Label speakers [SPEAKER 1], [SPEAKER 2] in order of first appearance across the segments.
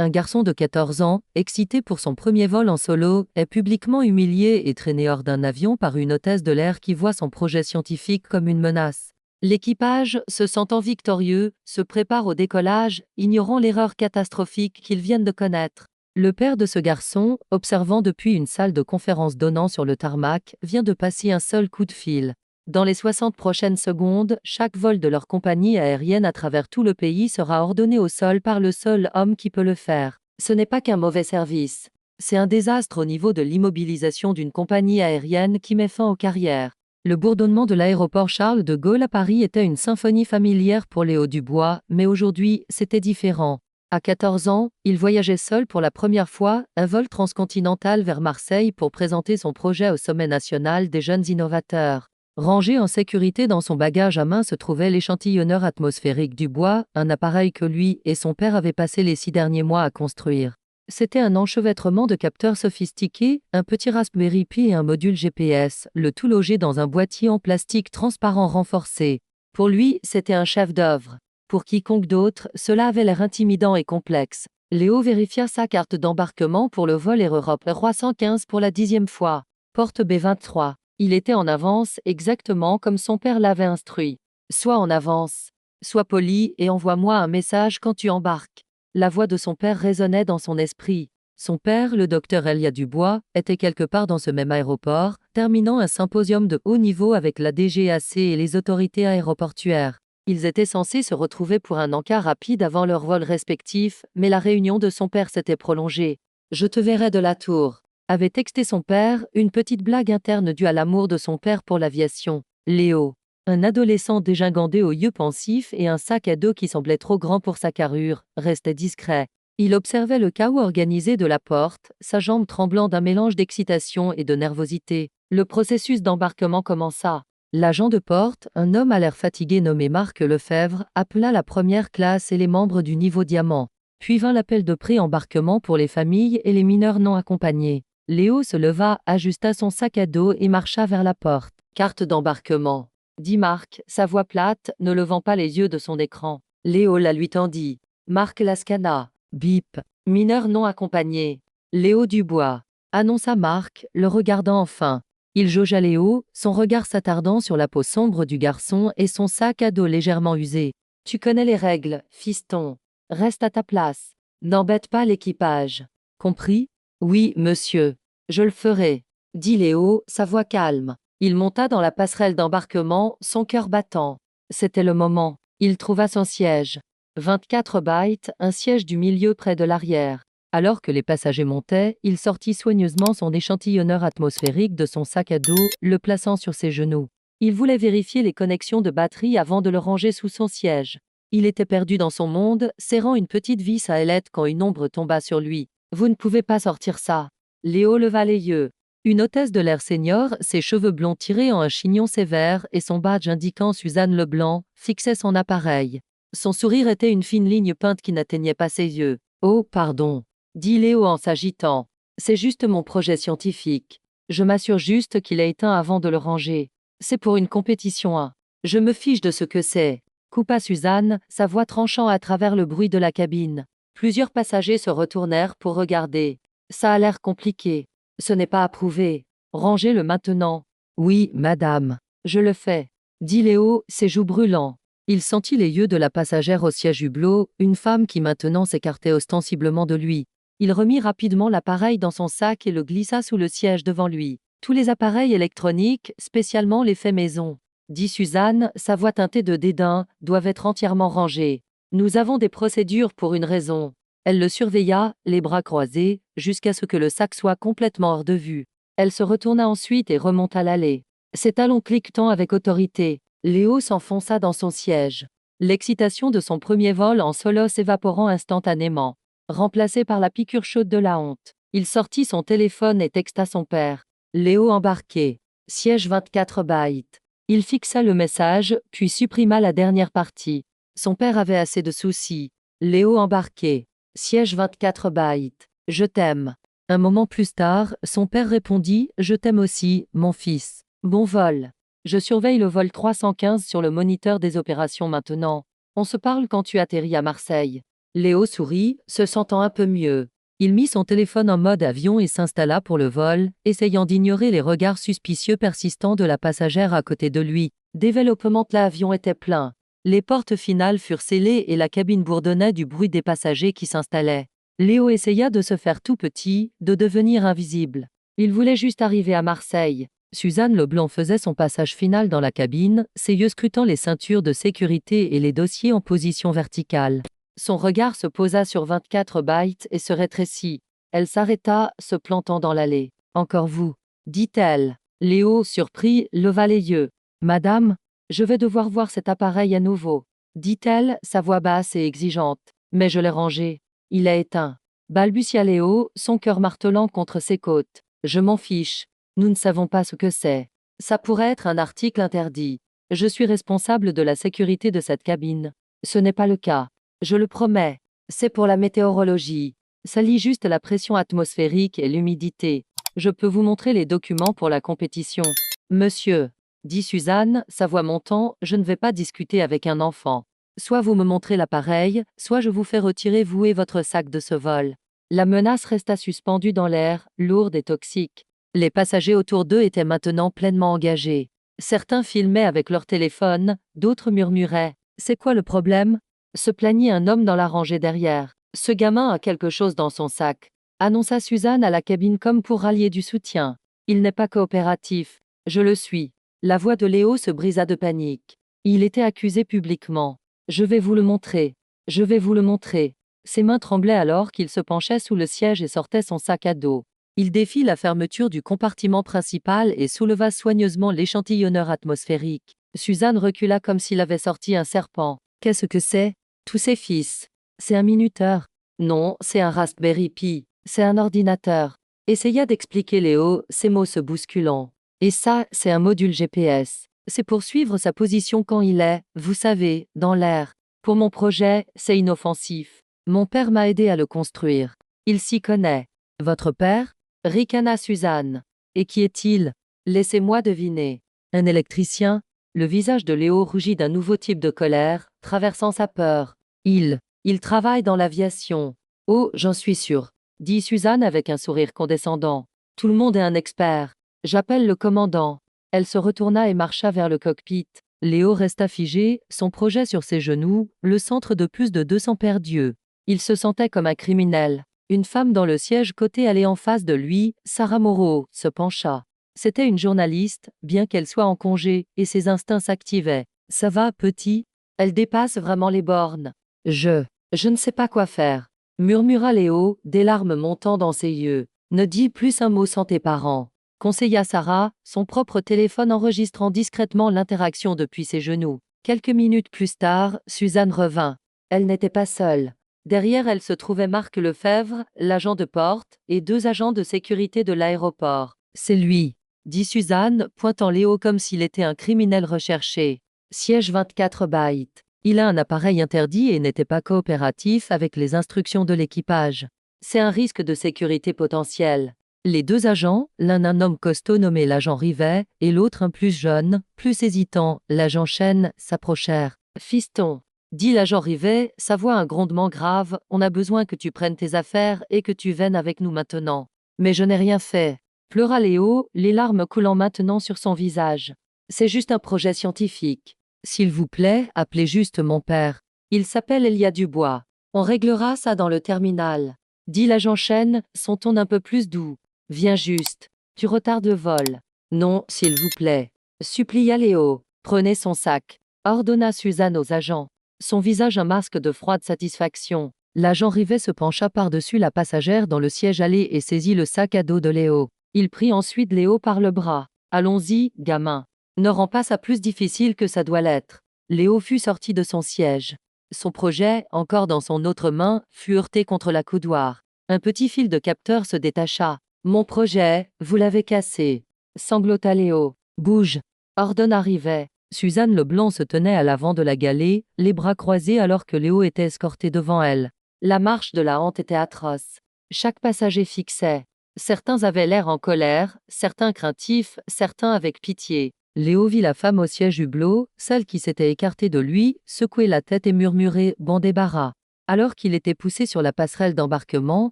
[SPEAKER 1] Un garçon de 14 ans, excité pour son premier vol en solo, est publiquement humilié et traîné hors d'un avion par une hôtesse de l'air qui voit son projet scientifique comme une menace. L'équipage, se sentant victorieux, se prépare au décollage, ignorant l'erreur catastrophique qu'ils viennent de connaître. Le père de ce garçon, observant depuis une salle de conférence donnant sur le tarmac, vient de passer un seul coup de fil. Dans les 60 prochaines secondes, chaque vol de leur compagnie aérienne à travers tout le pays sera ordonné au sol par le seul homme qui peut le faire. Ce n'est pas qu'un mauvais service. C'est un désastre au niveau de l'immobilisation d'une compagnie aérienne qui met fin aux carrières. Le bourdonnement de l'aéroport Charles de Gaulle à Paris était une symphonie familière pour Léo Dubois, mais aujourd'hui, c'était différent. À 14 ans, il voyageait seul pour la première fois, un vol transcontinental vers Marseille pour présenter son projet au sommet national des jeunes innovateurs. Rangé en sécurité dans son bagage à main se trouvait l'échantillonneur atmosphérique Dubois, un appareil que lui et son père avaient passé les 6 derniers mois à construire. C'était un enchevêtrement de capteurs sophistiqués, un petit Raspberry Pi et un module GPS, le tout logé dans un boîtier en plastique transparent renforcé. Pour lui, c'était un chef-d'œuvre. Pour quiconque d'autre, cela avait l'air intimidant et complexe. Léo vérifia sa carte d'embarquement pour le vol Air Europe 315 pour la 10e fois. Porte B23. Il était en avance, exactement comme son père l'avait instruit. Sois en avance. Sois poli et envoie-moi un message quand tu embarques. La voix de son père résonnait dans son esprit. Son père, le docteur Elia Dubois, était quelque part dans ce même aéroport, terminant un symposium de haut niveau avec la DGAC et les autorités aéroportuaires. Ils étaient censés se retrouver pour un encart rapide avant leur vol respectif, mais la réunion de son père s'était prolongée. « Je te verrai de la tour », avait texté son père, une petite blague interne due à l'amour de son père pour l'aviation. Léo, un adolescent dégingandé aux yeux pensifs et un sac à dos qui semblait trop grand pour sa carrure, restait discret. Il observait le chaos organisé de la porte, sa jambe tremblant d'un mélange d'excitation et de nervosité. Le processus d'embarquement commença. L'agent de porte, un homme à l'air fatigué nommé Marc Lefebvre, appela la première classe et les membres du niveau diamant. Puis vint l'appel de pré-embarquement pour les familles et les mineurs non accompagnés. Léo se leva, ajusta son sac à dos et marcha vers la porte. « Carte d'embarquement », dit Marc, sa voix plate, ne levant pas les yeux de son écran. Léo la lui tendit. Marc la scanna. Bip. Mineur non accompagné. Léo Dubois. Annonça Marc, le regardant enfin. Il jaugea Léo, son regard s'attardant sur la peau sombre du garçon et son sac à dos légèrement usé. « Tu connais les règles, fiston. Reste à ta place. N'embête pas l'équipage. Compris ? » « Oui, monsieur. Je le ferai, » dit Léo, sa voix calme. Il monta dans la passerelle d'embarquement, son cœur battant. C'était le moment. Il trouva son siège. 24 bytes, un siège du milieu près de l'arrière. Alors que les passagers montaient, il sortit soigneusement son échantillonneur atmosphérique de son sac à dos, le plaçant sur ses genoux. Il voulait vérifier les connexions de batterie avant de le ranger sous son siège. Il était perdu dans son monde, serrant une petite vis à ailette quand une ombre tomba sur lui. « Vous ne pouvez pas sortir ça. » Léo leva les yeux. Une hôtesse de l'air senior, ses cheveux blonds tirés en un chignon sévère et son badge indiquant Suzanne Leblanc, fixait son appareil. Son sourire était une fine ligne peinte qui n'atteignait pas ses yeux. « Oh, pardon, » dit Léo en s'agitant. « C'est juste mon projet scientifique. Je m'assure juste qu'il est éteint avant de le ranger. C'est pour une compétition 1. Je me fiche de ce que c'est. » Coupa Suzanne, sa voix tranchant à travers le bruit de la cabine. Plusieurs passagers se retournèrent pour regarder. « Ça a l'air compliqué. Ce n'est pas approuvé. Rangez-le maintenant. »« Oui, madame. Je le fais. » dit Léo, ses joues brûlant. Il sentit les yeux de la passagère au siège hublot, une femme qui maintenant s'écartait ostensiblement de lui. Il remit rapidement l'appareil dans son sac et le glissa sous le siège devant lui. « Tous les appareils électroniques, spécialement les faits maison, » dit Suzanne, sa voix teintée de dédain, « doivent être entièrement rangés. Nous avons des procédures pour une raison. » Elle le surveilla, les bras croisés, jusqu'à ce que le sac soit complètement hors de vue. Elle se retourna ensuite et remonta l'allée. Ses talons cliquetant avec autorité. Léo s'enfonça dans son siège. L'excitation de son premier vol en solo s'évaporant instantanément. Remplacé par la piqûre chaude de la honte. Il sortit son téléphone et texta son père. Léo embarqué. Siège 24 bytes. Il fixa le message, puis supprima la dernière partie. Son père avait assez de soucis. Léo embarqué. Siège 24 bytes. Je t'aime. Un moment plus tard, son père répondit « Je t'aime aussi, mon fils. Bon vol. Je surveille le vol 315 sur le moniteur des opérations maintenant. On se parle quand tu atterris à Marseille. » Léo sourit, se sentant un peu mieux. Il mit son téléphone en mode avion et s'installa pour le vol, essayant d'ignorer les regards suspicieux persistants de la passagère à côté de lui. Développement, l'avion était plein. Les portes finales furent scellées et la cabine bourdonnait du bruit des passagers qui s'installaient. Léo essaya de se faire tout petit, de devenir invisible. Il voulait juste arriver à Marseille. Suzanne Leblanc faisait son passage final dans la cabine, ses yeux scrutant les ceintures de sécurité et les dossiers en position verticale. Son regard se posa sur 24 bytes et se rétrécit. Elle s'arrêta, se plantant dans l'allée. « Encore vous » dit-elle. Léo, surpris, leva les yeux. « Madame, je vais devoir voir cet appareil à nouveau » dit-elle, sa voix basse et exigeante. « Mais je l'ai rangé. Il est éteint. » balbutia Léo, son cœur martelant contre ses côtes. « Je m'en fiche. Nous ne savons pas ce que c'est. Ça pourrait être un article interdit. Je suis responsable de la sécurité de cette cabine. Ce n'est pas le cas. Je le promets. C'est pour la météorologie. Ça lie juste la pression atmosphérique et l'humidité. Je peux vous montrer les documents pour la compétition. » « Monsieur, » dit Suzanne, sa voix montant, « je ne vais pas discuter avec un enfant. Soit vous me montrez l'appareil, soit je vous fais retirer vous et votre sac de ce vol. » La menace resta suspendue dans l'air, lourde et toxique. Les passagers autour d'eux étaient maintenant pleinement engagés. Certains filmaient avec leur téléphone, d'autres murmuraient. « C'est quoi le problème ?» se plaignit un homme dans la rangée derrière. « Ce gamin a quelque chose dans son sac », annonça Suzanne à la cabine comme pour rallier du soutien. « Il n'est pas coopératif. Je le suis. » La voix de Léo se brisa de panique. Il était accusé publiquement. « Je vais vous le montrer. Je vais vous le montrer. » Ses mains tremblaient alors qu'il se penchait sous le siège et sortait son sac à dos. Il défit la fermeture du compartiment principal et souleva soigneusement l'échantillonneur atmosphérique. Suzanne recula comme s'il avait sorti un serpent. « Qu'est-ce que c'est ?» Tous ses fils. « C'est un minuteur. »« Non, c'est un Raspberry Pi. C'est un ordinateur. » Essaya d'expliquer Léo, ses mots se bousculant. « Et ça, c'est un module GPS. C'est pour suivre sa position quand il est, vous savez, dans l'air. Pour mon projet, c'est inoffensif. Mon père m'a aidé à le construire. Il s'y connaît. » « Votre père ?» ricana Suzanne. « Et qui est-il ? Laissez-moi deviner. » « Un électricien ?» Le visage de Léo rougit d'un nouveau type de colère, traversant sa peur. « Il travaille dans l'aviation. »« Oh, j'en suis sûre, » dit Suzanne avec un sourire condescendant. « Tout le monde est un expert. J'appelle le commandant. » Elle se retourna et marcha vers le cockpit. Léo resta figé, son projet sur ses genoux, le centre de plus de 200 paires d'yeux. Il se sentait comme un criminel. Une femme dans le siège côté allait en face de lui, Sarah Moreau, se pencha. C'était une journaliste, bien qu'elle soit en congé, et ses instincts s'activaient. « Ça va, petit ? Elle dépasse vraiment les bornes. »« Je ne sais pas quoi faire, » murmura Léo, des larmes montant dans ses yeux. « Ne dis plus un mot sans tes parents, » conseilla Sarah, son propre téléphone enregistrant discrètement l'interaction depuis ses genoux. Quelques minutes plus tard, Suzanne revint. Elle n'était pas seule. Derrière elle se trouvaient Marc Lefebvre, l'agent de porte, et 2 agents de sécurité de l'aéroport. « C'est lui, » dit Suzanne, pointant Léo comme s'il était un criminel recherché. Siège 24 bytes. Il a un appareil interdit et n'était pas coopératif avec les instructions de l'équipage. C'est un risque de sécurité potentiel. Les 2 agents, l'un un homme costaud nommé l'agent Rivet, et l'autre un plus jeune, plus hésitant, l'agent Chen, s'approchèrent. « Fiston, » dit l'agent Rivet, sa voix un grondement grave, « on a besoin que tu prennes tes affaires et que tu viennes avec nous maintenant. »« Mais je n'ai rien fait, » pleura Léo, les larmes coulant maintenant sur son visage. « C'est juste un projet scientifique. S'il vous plaît, appelez juste mon père. Il s'appelle Elia Dubois. On réglera ça dans le terminal, » dit l'agent Chen, son ton un peu plus doux. « Viens juste. Tu retardes le vol. »« Non, s'il vous plaît, » supplia Léo. « Prenez son sac, » ordonna Suzanne aux agents. Son visage un masque de froide satisfaction. L'agent Rivet se pencha par-dessus la passagère dans le siège allé et saisit le sac à dos de Léo. Il prit ensuite Léo par le bras. « Allons-y, gamin. Ne rends pas ça plus difficile que ça doit l'être. » Léo fut sorti de son siège. Son projet, encore dans son autre main, fut heurté contre la coudoir. Un petit fil de capteur se détacha. « Mon projet, vous l'avez cassé, » sanglota Léo. « Bouge, » ordonna Rivet. Suzanne Leblanc se tenait à l'avant de la galée, les bras croisés alors que Léo était escorté devant elle. La marche de la hante était atroce. Chaque passager fixait. Certains avaient l'air en colère, certains craintifs, certains avec pitié. Léo vit la femme au siège hublot, celle qui s'était écartée de lui, secouer la tête et murmurer « bon débarras ». Alors qu'il était poussé sur la passerelle d'embarquement,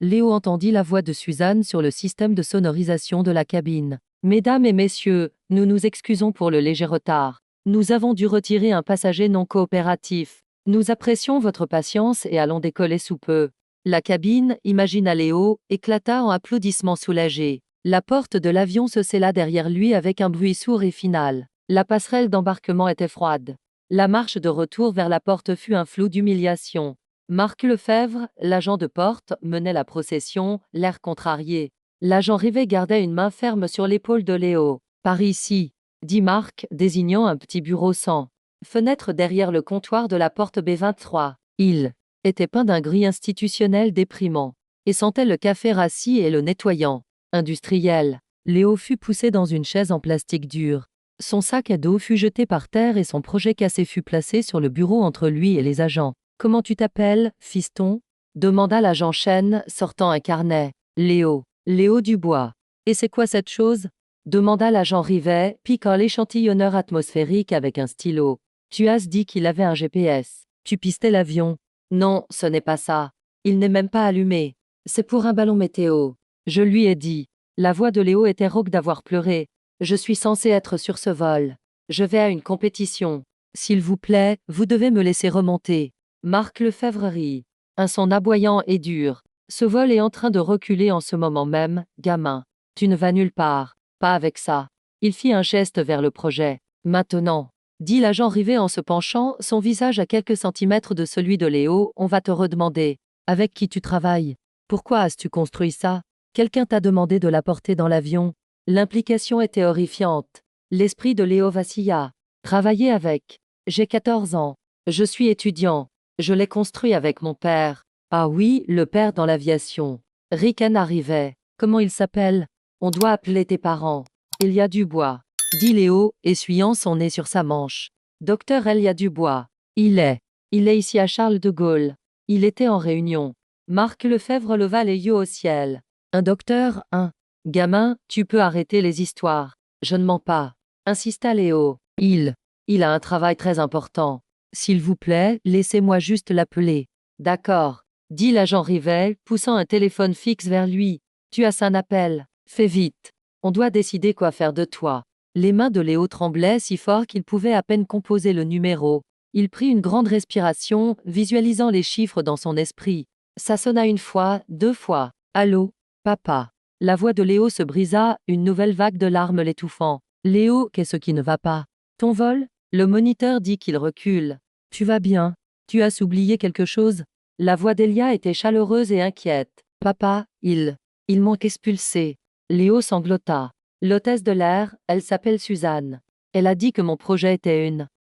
[SPEAKER 1] Léo entendit la voix de Suzanne sur le système de sonorisation de la cabine. « Mesdames et messieurs, nous nous excusons pour le léger retard. Nous avons dû retirer un passager non coopératif. Nous apprécions votre patience et allons décoller sous peu. » La cabine, imagina Léo, éclata en applaudissements soulagés. La porte de l'avion se scella derrière lui avec un bruit sourd et final. La passerelle d'embarquement était froide. La marche de retour vers la porte fut un flou d'humiliation. Marc Lefebvre, l'agent de porte, menait la procession, l'air contrarié. L'agent Rivet gardait une main ferme sur l'épaule de Léo. « Par ici », dit Marc, désignant un petit bureau sans fenêtre derrière le comptoir de la porte B23. Il était peint d'un gris institutionnel déprimant, et sentait le café rassis et le nettoyant. Industriel. Léo fut poussé dans une chaise en plastique dur. Son sac à dos fut jeté par terre et son projet cassé fut placé sur le bureau entre lui et les agents. « Comment tu t'appelles, fiston ?» demanda l'agent Chen, sortant un carnet. « Léo. Léo Dubois. »« Et c'est quoi cette chose ?» demanda l'agent Rivet, piquant l'échantillonneur atmosphérique avec un stylo. « Tu as dit qu'il avait un GPS. Tu pistais l'avion. »« Non, ce n'est pas ça. Il n'est même pas allumé. C'est pour un ballon météo. » Je lui ai dit. La voix de Léo était rauque d'avoir pleuré. « Je suis censé être sur ce vol. Je vais à une compétition. S'il vous plaît, vous devez me laisser remonter. » Marc Lefebvre rit. Un son aboyant et dur. « Ce vol est en train de reculer en ce moment même, gamin. Tu ne vas nulle part. Pas avec ça. » Il fit un geste vers le projet. « Maintenant, » dit l'agent Rivet en se penchant, son visage à quelques centimètres de celui de Léo, « on va te redemander. Avec qui tu travailles? Pourquoi as-tu construit ça? Quelqu'un t'a demandé de l'apporter dans l'avion? » L'implication était horrifiante. L'esprit de Léo vacilla. « Travailler avec. J'ai 14 ans. Je suis étudiant. Je l'ai construit avec mon père. » Ah oui, le père dans l'aviation. Rican arrivait. « Comment il s'appelle? On doit appeler tes parents. »« Elia Dubois, » dit Léo, essuyant son nez sur sa manche. « Docteur Elia Dubois. Il est ici à Charles de Gaulle. Il était en réunion. » Marc Lefebvre leva les yeux au ciel. « Un docteur, hein? Gamin, tu peux arrêter les histoires. Je ne mens pas. » insista Léo. « Il a un travail très important. S'il vous plaît, laissez-moi juste l'appeler. »« D'accord, » dit l'agent Rivet, poussant un téléphone fixe vers lui. « Tu as un appel. Fais vite. On doit décider quoi faire de toi. » Les mains de Léo tremblaient si fort qu'il pouvait à peine composer le numéro. Il prit une grande respiration, visualisant les chiffres dans son esprit. Ça sonna une fois, 2 fois. « Allô, papa ?» La voix de Léo se brisa, une nouvelle vague de larmes l'étouffant. « Léo, qu'est-ce qui ne va pas? Ton vol ?» Le moniteur dit qu'il recule. « Tu vas bien? Tu as oublié quelque chose ?» La voix d'Elia était chaleureuse et inquiète. « Papa, ils m'ont expulsé. » Léo sanglota. « L'hôtesse de l'air, elle s'appelle Suzanne. Elle a dit que mon projet était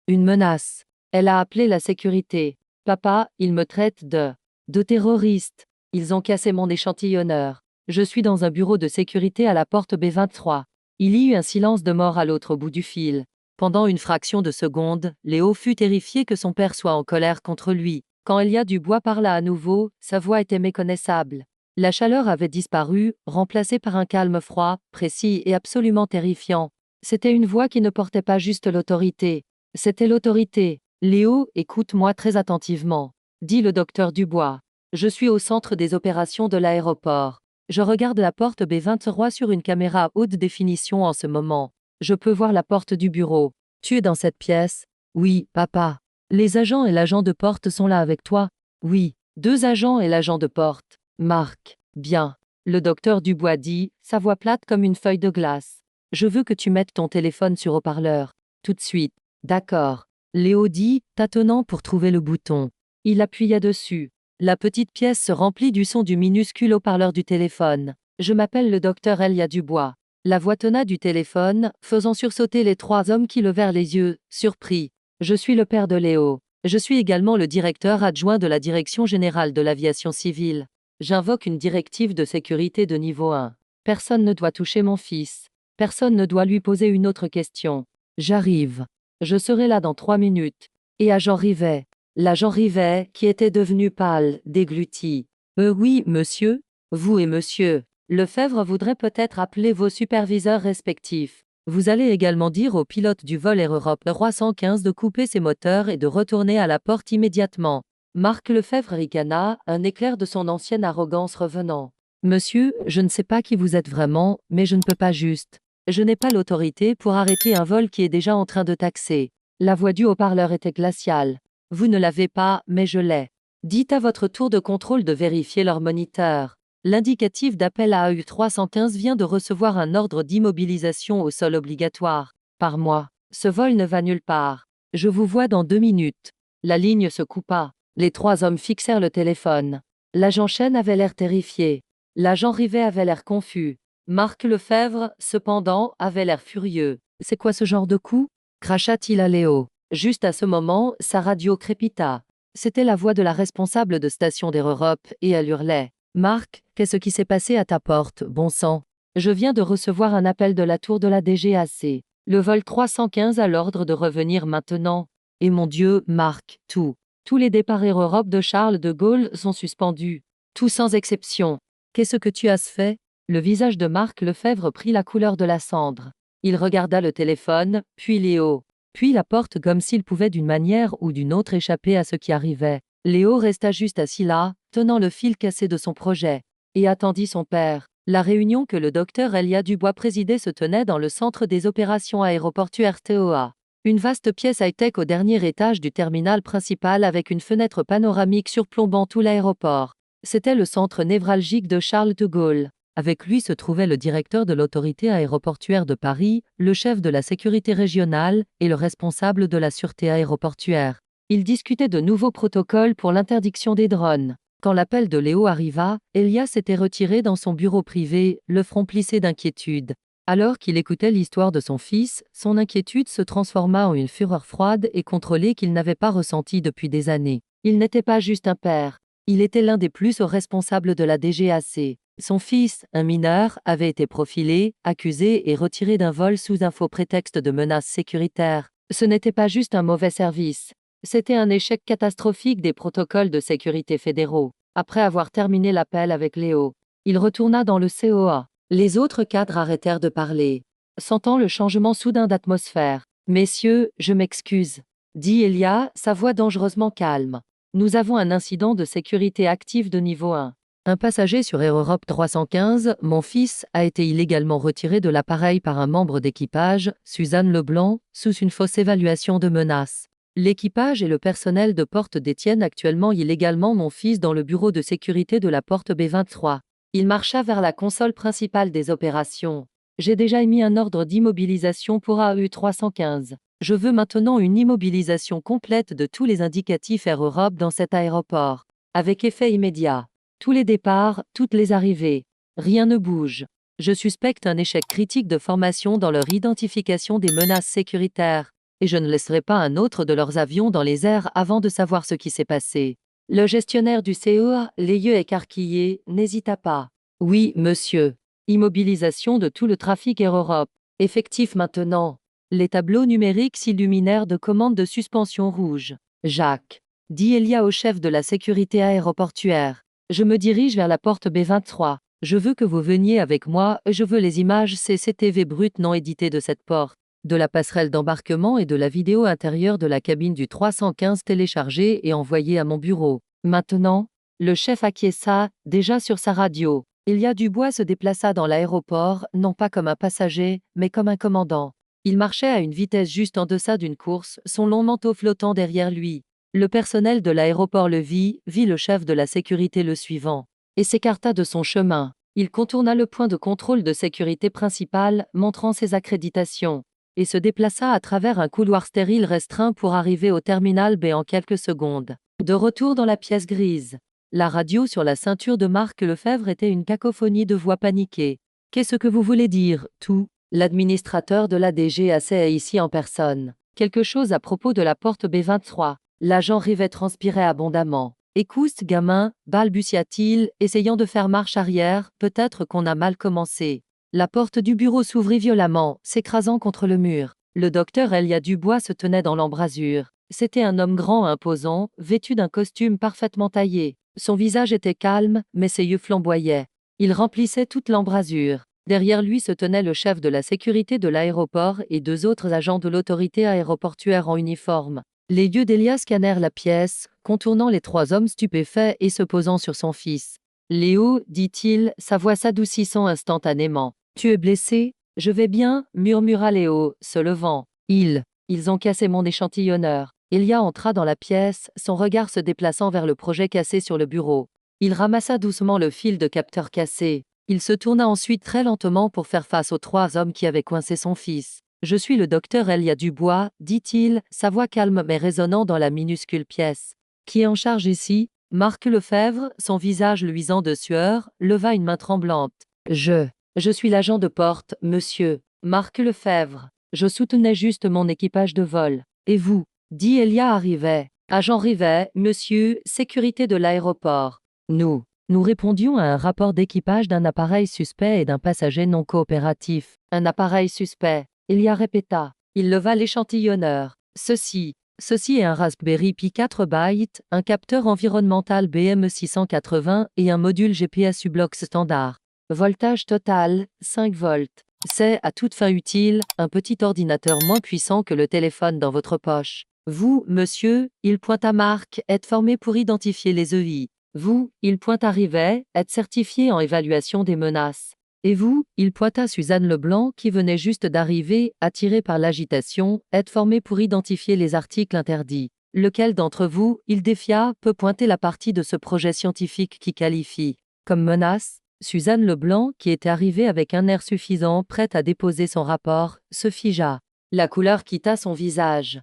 [SPEAKER 1] une menace. Elle a appelé la sécurité. Papa, ils me traitent de terroriste. Ils ont cassé mon échantillonneur. Je suis dans un bureau de sécurité à la porte B23. » Il y eut un silence de mort à l'autre bout du fil. Pendant une fraction de seconde, Léo fut terrifié que son père soit en colère contre lui. Quand Elia Dubois parla à nouveau, sa voix était méconnaissable. La chaleur avait disparu, remplacée par un calme froid, précis et absolument terrifiant. C'était une voix qui ne portait pas juste l'autorité. C'était l'autorité. « Léo, écoute-moi très attentivement, » dit le docteur Dubois. « Je suis au centre des opérations de l'aéroport. Je regarde la porte B23 sur une caméra à haute définition en ce moment. Je peux voir la porte du bureau. Tu es dans cette pièce? » Oui, papa. Les agents et l'agent de porte sont là avec toi? Oui. 2 agents et l'agent de porte. Marc. Bien. Le docteur Dubois dit, sa voix plate comme une feuille de glace. Je veux que tu mettes ton téléphone sur haut-parleur. Tout de suite. D'accord. Léo dit, tâtonnant pour trouver le bouton. Il appuya dessus. La petite pièce se remplit du son du minuscule haut-parleur du téléphone. Je m'appelle le docteur Elia Dubois. La voix tonna du téléphone, faisant sursauter les 3 hommes qui levèrent les yeux, surpris. Je suis le père de Léo. Je suis également le directeur adjoint de la Direction générale de l'aviation civile. J'invoque une directive de sécurité de niveau 1. Personne ne doit toucher mon fils. Personne ne doit lui poser une autre question. J'arrive. Je serai là dans 3 minutes. Et agent Rivet. L'agent Rivet, qui était devenu pâle, déglutit. Oui, monsieur. Vous et monsieur Lefebvre voudrait peut-être appeler vos superviseurs respectifs. Vous allez également dire au pilote du vol Air Europe 315 de couper ses moteurs et de retourner à la porte immédiatement. Marc Lefebvre ricana, un éclair de son ancienne arrogance revenant. Monsieur, je ne sais pas qui vous êtes vraiment, mais je ne peux pas juste. Je n'ai pas l'autorité pour arrêter un vol qui est déjà en train de taxer. La voix du haut-parleur était glaciale. Vous ne l'avez pas, mais je l'ai. Dites à votre tour de contrôle de vérifier leur moniteur. L'indicatif d'appel à AU315 vient de recevoir un ordre d'immobilisation au sol obligatoire. Par moi. Ce vol ne va nulle part. Je vous vois dans 2 minutes. La ligne se coupa. Les 3 hommes fixèrent le téléphone. L'agent Chen avait l'air terrifié. L'agent Rivet avait l'air confus. Marc Lefebvre, cependant, avait l'air furieux. C'est quoi ce genre de coup? Cracha-t-il à Léo. Juste à ce moment, sa radio crépita. C'était la voix de la responsable de station d'Europe, et elle hurlait. Marc, qu'est-ce qui s'est passé à ta porte, bon sang? Je viens de recevoir un appel de la tour de la DGAC. Le vol 315 a l'ordre de revenir maintenant. Et mon Dieu, Marc, tous les départs Air Europe de Charles de Gaulle sont suspendus. Tout sans exception. Qu'est-ce que tu as fait? Le visage de Marc Lefebvre prit la couleur de la cendre. Il regarda le téléphone, puis Léo. Puis la porte comme s'il pouvait d'une manière ou d'une autre échapper à ce qui arrivait. Léo resta juste assis là, tenant le fil cassé de son projet, et attendit son père. La réunion que le docteur Elia Dubois présidait se tenait dans le centre des opérations aéroportuaires TOA. Une vaste pièce high-tech au dernier étage du terminal principal avec une fenêtre panoramique surplombant tout l'aéroport. C'était le centre névralgique de Charles de Gaulle. Avec lui se trouvait le directeur de l'autorité aéroportuaire de Paris, le chef de la sécurité régionale et le responsable de la sûreté aéroportuaire. Ils discutaient de nouveaux protocoles pour l'interdiction des drones. Quand l'appel de Léo arriva, Elia s'était retiré dans son bureau privé, le front plissé d'inquiétude. Alors qu'il écoutait l'histoire de son fils, son inquiétude se transforma en une fureur froide et contrôlée qu'il n'avait pas ressentie depuis des années. Il n'était pas juste un père. Il était l'un des plus hauts responsables de la DGAC. Son fils, un mineur, avait été profilé, accusé et retiré d'un vol sous un faux prétexte de menace sécuritaire. Ce n'était pas juste un mauvais service. C'était un échec catastrophique des protocoles de sécurité fédéraux. Après avoir terminé l'appel avec Léo, il retourna dans le COA. Les autres cadres arrêtèrent de parler, sentant le changement soudain d'atmosphère. « Messieurs, je m'excuse, » dit Elia, sa voix dangereusement calme. « Nous avons un incident de sécurité actif de niveau 1. Un passager sur Air Europe 315, mon fils, a été illégalement retiré de l'appareil par un membre d'équipage, Suzanne Leblanc, sous une fausse évaluation de menace. L'équipage et le personnel de porte détiennent actuellement illégalement mon fils dans le bureau de sécurité de la porte B23. Il marcha vers la console principale des opérations. J'ai déjà émis un ordre d'immobilisation pour AU315. Je veux maintenant une immobilisation complète de tous les indicatifs Air Europe dans cet aéroport. Avec effet immédiat. Tous les départs, toutes les arrivées. Rien ne bouge. Je suspecte un échec critique de formation dans leur identification des menaces sécuritaires. Et je ne laisserai pas un autre de leurs avions dans les airs avant de savoir ce qui s'est passé. Le gestionnaire du COA, les yeux écarquillés, n'hésita pas. Oui, monsieur. Immobilisation de tout le trafic Air Europe. Effectif maintenant. Les tableaux numériques s'illuminèrent de commandes de suspension rouge. Jacques, dit Elia au chef de la sécurité aéroportuaire. Je me dirige vers la porte B23. Je veux que vous veniez avec moi et je veux les images CCTV brutes non éditées de cette porte, de la passerelle d'embarquement et de la vidéo intérieure de la cabine du 315 téléchargée et envoyée à mon bureau. Maintenant, le chef acquiesça, déjà sur sa radio. Elia Dubois se déplaça dans l'aéroport, non pas comme un passager, mais comme un commandant. Il marchait à une vitesse juste en deçà d'une course, son long manteau flottant derrière lui. Le personnel de l'aéroport le vit le chef de la sécurité le suivant, et s'écarta de son chemin. Il contourna le point de contrôle de sécurité principal, montrant ses accréditations, et se déplaça à travers un couloir stérile restreint pour arriver au terminal B en quelques secondes. De retour dans la pièce grise, la radio sur la ceinture de Marc Lefebvre était une cacophonie de voix paniquées. « Qu'est-ce que vous voulez dire, tout? L'administrateur de la DGAC est ici en personne. Quelque chose à propos de la porte B23. » L'agent Rivet transpirait abondamment. « Écoute, gamin, balbutia-t-il, essayant de faire marche arrière, peut-être qu'on a mal commencé. » La porte du bureau s'ouvrit violemment, s'écrasant contre le mur. Le docteur Elia Dubois se tenait dans l'embrasure. C'était un homme grand imposant, vêtu d'un costume parfaitement taillé. Son visage était calme, mais ses yeux flamboyaient. Il remplissait toute l'embrasure. Derrière lui se tenait le chef de la sécurité de l'aéroport et 2 autres agents de l'autorité aéroportuaire en uniforme. Les yeux d'Elia scannèrent la pièce, contournant les 3 hommes stupéfaits et se posant sur son fils. Léo, dit-il, sa voix s'adoucissant instantanément. Tu es blessé? Je vais bien, murmura Léo, se levant. Ils ont cassé mon échantillonneur. Elia entra dans la pièce, son regard se déplaçant vers le projet cassé sur le bureau. Il ramassa doucement le fil de capteur cassé. Il se tourna ensuite très lentement pour faire face aux 3 hommes qui avaient coincé son fils. Je suis le docteur Elia Dubois, dit-il, sa voix calme mais résonnant dans la minuscule pièce. Qui est en charge ici? Marc Lefebvre, son visage luisant de sueur, leva une main tremblante. Je suis l'agent de porte, monsieur. Marc Lefebvre. Je soutenais juste mon équipage de vol. Et vous? Dit Elia arrivait. Agent Rivet, monsieur, sécurité de l'aéroport. Nous répondions à un rapport d'équipage d'un appareil suspect et d'un passager non coopératif. Un appareil suspect. Elia répéta. Il leva l'échantillonneur. Ceci est un Raspberry Pi 4 bytes, un capteur environnemental BM680 et un module GPS Ublox standard. Voltage total, 5 volts. C'est, à toute fin utile, un petit ordinateur moins puissant que le téléphone dans votre poche. Vous, monsieur, il pointe à Marc, êtes formé pour identifier les EI. Vous, il pointe à Rivet, êtes certifié en évaluation des menaces. Et vous, il pointa Suzanne Leblanc qui venait juste d'arriver, attirée par l'agitation, êtes formé pour identifier les articles interdits. Lequel d'entre vous, il défia, peut pointer la partie de ce projet scientifique qui qualifie comme menace? Suzanne Leblanc, qui était arrivée avec un air suffisant, prête à déposer son rapport, se figea. La couleur quitta son visage.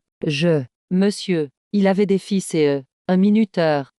[SPEAKER 1] Monsieur, il avait des fils et eux. Un minuteur.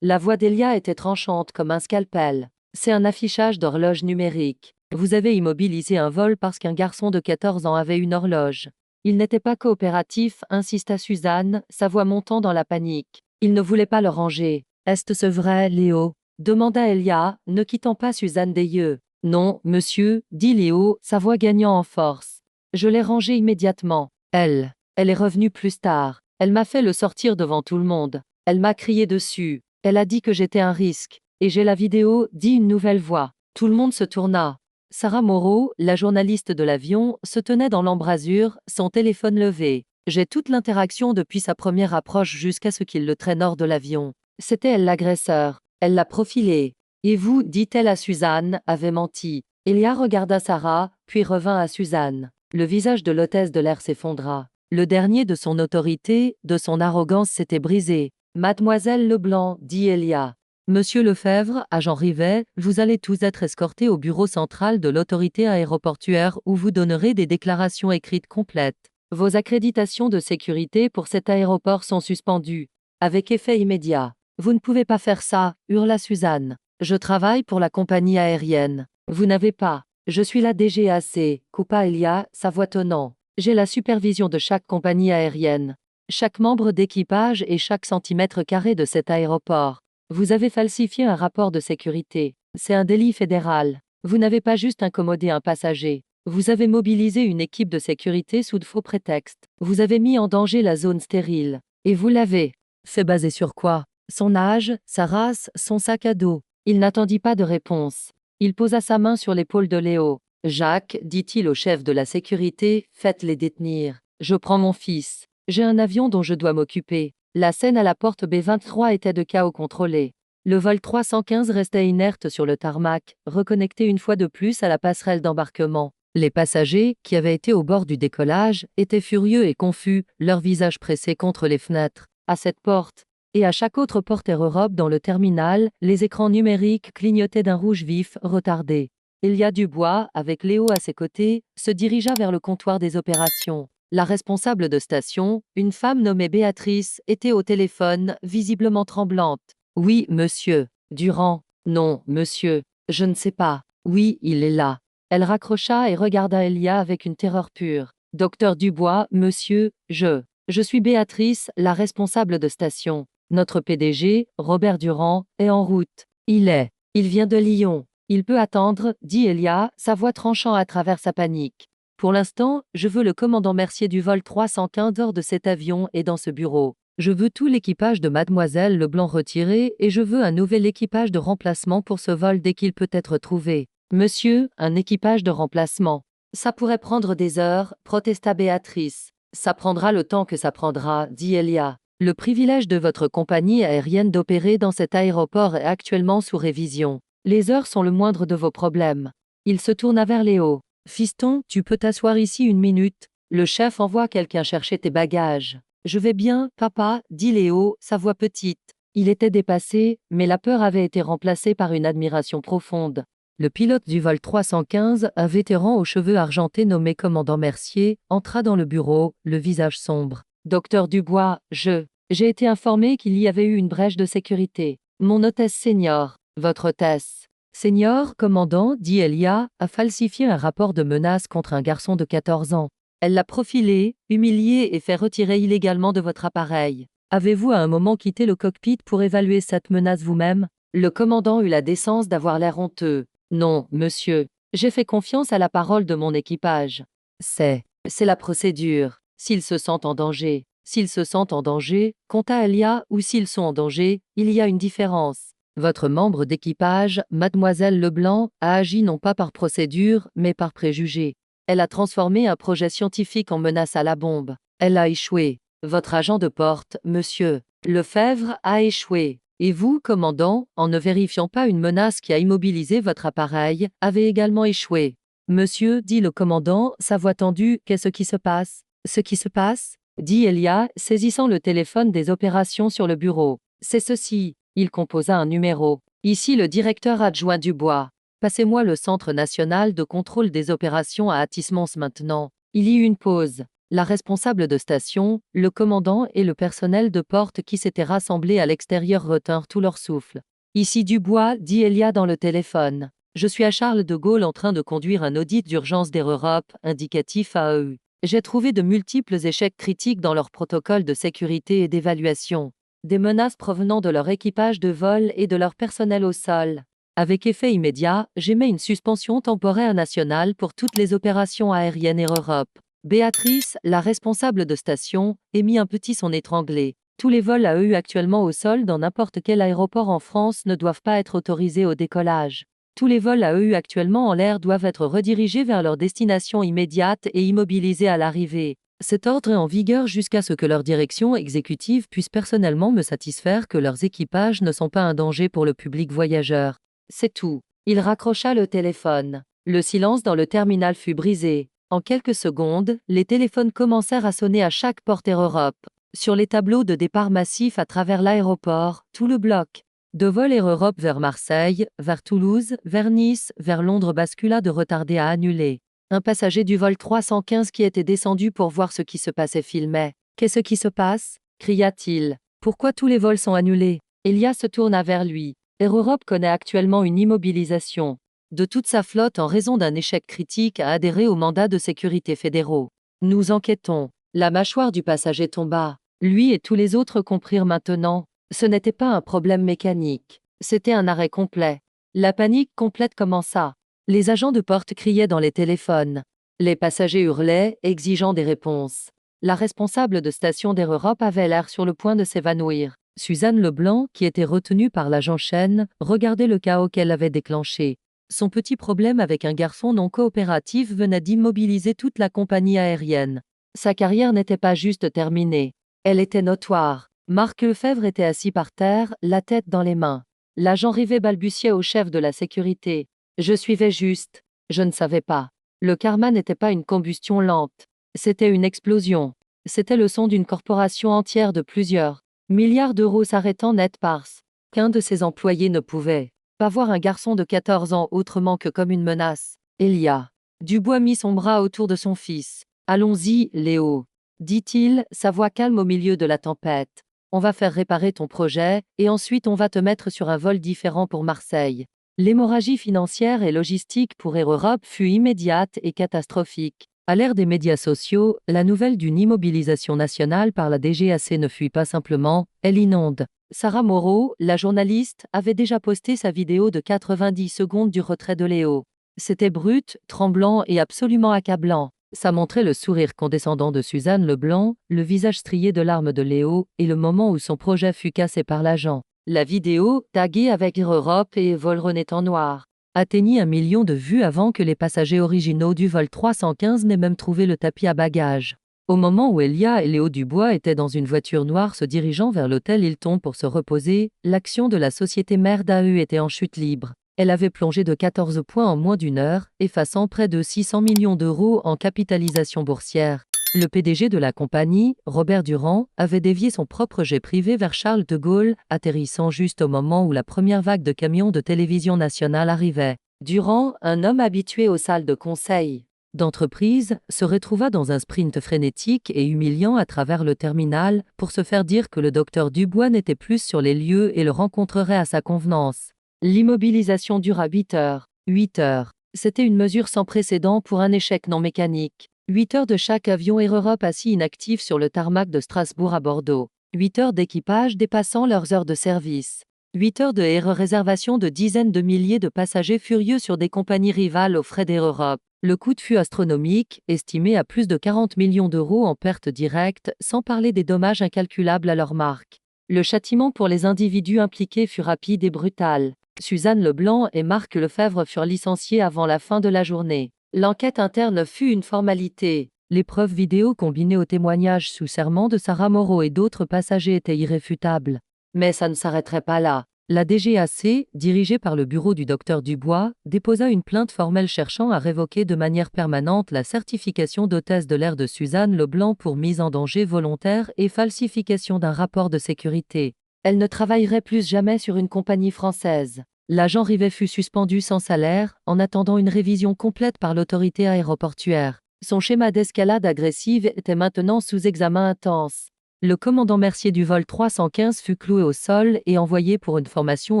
[SPEAKER 1] La voix d'Elia était tranchante comme un scalpel. C'est un affichage d'horloge numérique. Vous avez immobilisé un vol parce qu'un garçon de 14 ans avait une horloge. Il n'était pas coopératif, insista Suzanne, sa voix montant dans la panique. Il ne voulait pas le ranger. Est-ce vrai, Léo? Demanda Elia, ne quittant pas Suzanne des yeux. Non, monsieur, dit Léo, sa voix gagnant en force. Je l'ai rangé immédiatement. Elle est revenue plus tard. Elle m'a fait le sortir devant tout le monde. Elle m'a crié dessus. Elle a dit que j'étais un risque. Et j'ai la vidéo, dit une nouvelle voix. Tout le monde se tourna. Sarah Moreau, la journaliste de l'avion, se tenait dans l'embrasure, son téléphone levé. J'ai toute l'interaction depuis sa première approche jusqu'à ce qu'il le traîne hors de l'avion. C'était elle l'agresseur. Elle l'a profilé. Et vous, dit-elle à Suzanne, avez menti. Elia regarda Sarah, puis revint à Suzanne. Le visage de l'hôtesse de l'air s'effondra. Le dernier de son autorité, de son arrogance s'était brisé. Mademoiselle Leblanc, dit Elia. Monsieur Lefebvre, agent Rivet, vous allez tous être escortés au bureau central de l'autorité aéroportuaire où vous donnerez des déclarations écrites complètes. Vos accréditations de sécurité pour cet aéroport sont suspendues. Avec effet immédiat. Vous ne pouvez pas faire ça, hurla Suzanne. Je travaille pour la compagnie aérienne. Vous n'avez pas. Je suis la DGAC, coupa Elia, sa voix tonnant. J'ai la supervision de chaque compagnie aérienne. Chaque membre d'équipage et chaque centimètre carré de cet aéroport. Vous avez falsifié un rapport de sécurité. C'est un délit fédéral. Vous n'avez pas juste incommodé un passager. Vous avez mobilisé une équipe de sécurité sous de faux prétextes. Vous avez mis en danger la zone stérile. Et vous l'avez fait baser sur quoi? Son âge, sa race, son sac à dos. Il n'attendit pas de réponse. Il posa sa main sur l'épaule de Léo. Jacques, dit-il au chef de la sécurité, faites-les détenir. Je prends mon fils. J'ai un avion dont je dois m'occuper. La scène à la porte B23 était de chaos contrôlé. Le vol 315 restait inerte sur le tarmac, reconnecté une fois de plus à la passerelle d'embarquement. Les passagers, qui avaient été au bord du décollage, étaient furieux et confus, leurs visages pressés contre les fenêtres. À cette porte, et à chaque autre porte Air Europe dans le terminal, les écrans numériques clignotaient d'un rouge vif, retardé. Elia Dubois, avec Léo à ses côtés, se dirigea vers le comptoir des opérations. La responsable de station, une femme nommée Béatrice, était au téléphone, visiblement tremblante. Oui, monsieur. Durand. Non, monsieur. Je ne sais pas. Oui, il est là. Elle raccrocha et regarda Elia avec une terreur pure. Docteur Dubois, monsieur, je suis Béatrice, la responsable de station. Notre PDG, Robert Durand, est en route. Il vient de Lyon. Il peut attendre, dit Elia, sa voix tranchant à travers sa panique. Pour l'instant, je veux le commandant Mercier du vol 315 hors de cet avion et dans ce bureau. Je veux tout l'équipage de Mademoiselle Leblanc retiré et je veux un nouvel équipage de remplacement pour ce vol dès qu'il peut être trouvé. Monsieur, un équipage de remplacement. Ça pourrait prendre des heures, protesta Béatrice. Ça prendra le temps que ça prendra, dit Elia. Le privilège de votre compagnie aérienne d'opérer dans cet aéroport est actuellement sous révision. Les heures sont le moindre de vos problèmes. Il se tourna vers Léo. Fiston, tu peux t'asseoir ici une minute. Le chef envoie quelqu'un chercher tes bagages. Je vais bien, papa, dit Léo, sa voix petite. Il était dépassé, mais la peur avait été remplacée par une admiration profonde. Le pilote du vol 315, un vétéran aux cheveux argentés nommé commandant Mercier, entra dans le bureau, le visage sombre. Docteur Dubois, j'ai été informé qu'il y avait eu une brèche de sécurité. Mon hôtesse senior, votre hôtesse senior, commandant, dit Elia, a falsifié un rapport de menace contre un garçon de 14 ans. Elle l'a profilé, humilié et fait retirer illégalement de votre appareil. Avez-vous à un moment quitté le cockpit pour évaluer cette menace vous-même? Le commandant eut la décence d'avoir l'air honteux. Non, monsieur. J'ai fait confiance à la parole de mon équipage. C'est la procédure. S'ils se sentent en danger. S'ils se sentent en danger, compta Elia, ou s'ils sont en danger, il y a une différence. Votre membre d'équipage, mademoiselle Leblanc, a agi non pas par procédure, mais par préjugé. Elle a transformé un projet scientifique en menace à la bombe. Elle a échoué. Votre agent de porte, monsieur Lefebvre, a échoué. Et vous, commandant, en ne vérifiant pas une menace qui a immobilisé votre appareil, avez également échoué. Monsieur, dit le commandant, sa voix tendue, qu'est-ce qui se passe? Ce qui se passe? Dit Elia, saisissant le téléphone des opérations sur le bureau. C'est ceci. Il composa un numéro. Ici le directeur adjoint Dubois. Passez-moi le Centre national de contrôle des opérations à Athis-Mons maintenant. Il y eut une pause. La responsable de station, le commandant et le personnel de porte qui s'étaient rassemblés à l'extérieur retinrent tout leur souffle. Ici Dubois, dit Elia dans le téléphone. Je suis à Charles de Gaulle en train de conduire un audit d'urgence d'Air Europe, indicatif AEU. J'ai trouvé de multiples échecs critiques dans leur protocole de sécurité et d'évaluation. Des menaces provenant de leur équipage de vol et de leur personnel au sol. Avec effet immédiat, j'émets une suspension temporaire nationale pour toutes les opérations aériennes Air Europe. Béatrice, la responsable de station, émit un petit son étranglé. Tous les vols AEU actuellement au sol dans n'importe quel aéroport en France ne doivent pas être autorisés au décollage. Tous les vols AEU actuellement en l'air doivent être redirigés vers leur destination immédiate et immobilisés à l'arrivée. Cet ordre est en vigueur jusqu'à ce que leur direction exécutive puisse personnellement me satisfaire que leurs équipages ne sont pas un danger pour le public voyageur. C'est tout. Il raccrocha le téléphone. Le silence dans le terminal fut brisé. En quelques secondes, les téléphones commencèrent à sonner à chaque porte Air Europe. Sur les tableaux de départ massifs à travers l'aéroport, tout le bloc de vol Air Europe vers Marseille, vers Toulouse, vers Nice, vers Londres bascula de retardé à annulé. Un passager du vol 315 qui était descendu pour voir ce qui se passait filmait. « Qu'est-ce qui se passe » cria-t-il. « Pourquoi tous les vols sont annulés ?» Elia se tourna vers lui. Air Europe connaît actuellement une immobilisation de toute sa flotte en raison d'un échec critique à adhérer aux mandats de sécurité fédéraux. Nous enquêtons. La mâchoire du passager tomba. Lui et tous les autres comprirent maintenant. Ce n'était pas un problème mécanique. C'était un arrêt complet. La panique complète commença. Les agents de porte criaient dans les téléphones. Les passagers hurlaient, exigeant des réponses. La responsable de station d'Air Europe avait l'air sur le point de s'évanouir. Suzanne Leblanc, qui était retenue par l'agent Chen, regardait le chaos qu'elle avait déclenché. Son petit problème avec un garçon non coopératif venait d'immobiliser toute la compagnie aérienne. Sa carrière n'était pas juste terminée. Elle était notoire. Marc Lefebvre était assis par terre, la tête dans les mains. L'agent Rivet balbutiait au chef de la sécurité. Je suivais juste. Je ne savais pas. Le karma n'était pas une combustion lente. C'était une explosion. C'était le son d'une corporation entière de plusieurs milliards d'euros s'arrêtant net parce qu'un de ses employés ne pouvait pas voir un garçon de 14 ans autrement que comme une menace. Elia. Dubois mit son bras autour de son fils. Allons-y, Léo, dit-il, sa voix calme au milieu de la tempête. On va faire réparer ton projet, et ensuite on va te mettre sur un vol différent pour Marseille. L'hémorragie financière et logistique pour Air Europe fut immédiate et catastrophique. À l'ère des médias sociaux, la nouvelle d'une immobilisation nationale par la DGAC ne fut pas simplement « elle inonde ». Sarah Moreau, la journaliste, avait déjà posté sa vidéo de 90 secondes du retrait de Léo. C'était brut, tremblant et absolument accablant. Ça montrait le sourire condescendant de Suzanne Leblanc, le visage strié de larmes de Léo et le moment où son projet fut cassé par l'agent. La vidéo, taguée avec Air Europe et vol René en noir, atteignit 1 million de vues avant que les passagers originaux du vol 315 n'aient même trouvé le tapis à bagages. Au moment où Elia et Léo Dubois étaient dans une voiture noire se dirigeant vers l'hôtel Hilton pour se reposer, l'action de la société mère d'AE était en chute libre. Elle avait plongé de 14 points en moins d'une heure, effaçant près de 600 millions d'euros en capitalisation boursière. Le PDG de la compagnie, Robert Durand, avait dévié son propre jet privé vers Charles de Gaulle, atterrissant juste au moment où la première vague de camions de télévision nationale arrivait. Durand, un homme habitué aux salles de conseil d'entreprise, se retrouva dans un sprint frénétique et humiliant à travers le terminal pour se faire dire que le docteur Dubois n'était plus sur les lieux et le rencontrerait à sa convenance. L'immobilisation dura 8 heures. 8 heures. C'était une mesure sans précédent pour un échec non mécanique. 8 heures de chaque avion Air Europe assis inactif sur le tarmac de Strasbourg à Bordeaux. 8 heures d'équipage dépassant leurs heures de service. 8 heures de réservation de dizaines de milliers de passagers furieux sur des compagnies rivales aux frais d'Air Europe. Le coût fut astronomique, estimé à plus de 40 millions d'euros en pertes directes, sans parler des dommages incalculables à leur marque. Le châtiment pour les individus impliqués fut rapide et brutal. Suzanne Leblanc et Marc Lefebvre furent licenciés avant la fin de la journée. L'enquête interne fut une formalité. Les preuves vidéo combinées aux témoignages sous serment de Sarah Moreau et d'autres passagers étaient irréfutables. Mais ça ne s'arrêterait pas là. La DGAC, dirigée par le bureau du docteur Dubois, déposa une plainte formelle cherchant à révoquer de manière permanente la certification d'hôtesse de l'air de Suzanne Leblanc pour mise en danger volontaire et falsification d'un rapport de sécurité. Elle ne travaillerait plus jamais sur une compagnie française. L'agent Rivet fut suspendu sans salaire, en attendant une révision complète par l'autorité aéroportuaire. Son schéma d'escalade agressive était maintenant sous examen intense. Le commandant Mercier du vol 315 fut cloué au sol et envoyé pour une formation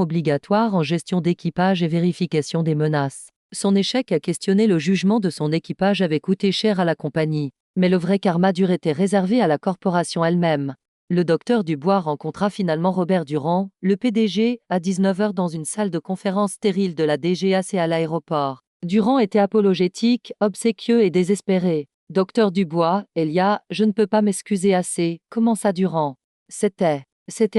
[SPEAKER 1] obligatoire en gestion d'équipage et vérification des menaces. Son échec à questionner le jugement de son équipage avait coûté cher à la compagnie. Mais le vrai karma dur était réservé à la corporation elle-même. Le docteur Dubois rencontra finalement Robert Durand, le PDG, à 19 h dans une salle de conférence stérile de la DGAC à l'aéroport. Durand était apologétique, obséquieux et désespéré. Docteur Dubois, Elia, je ne peux pas m'excuser assez, commença Durand. C'était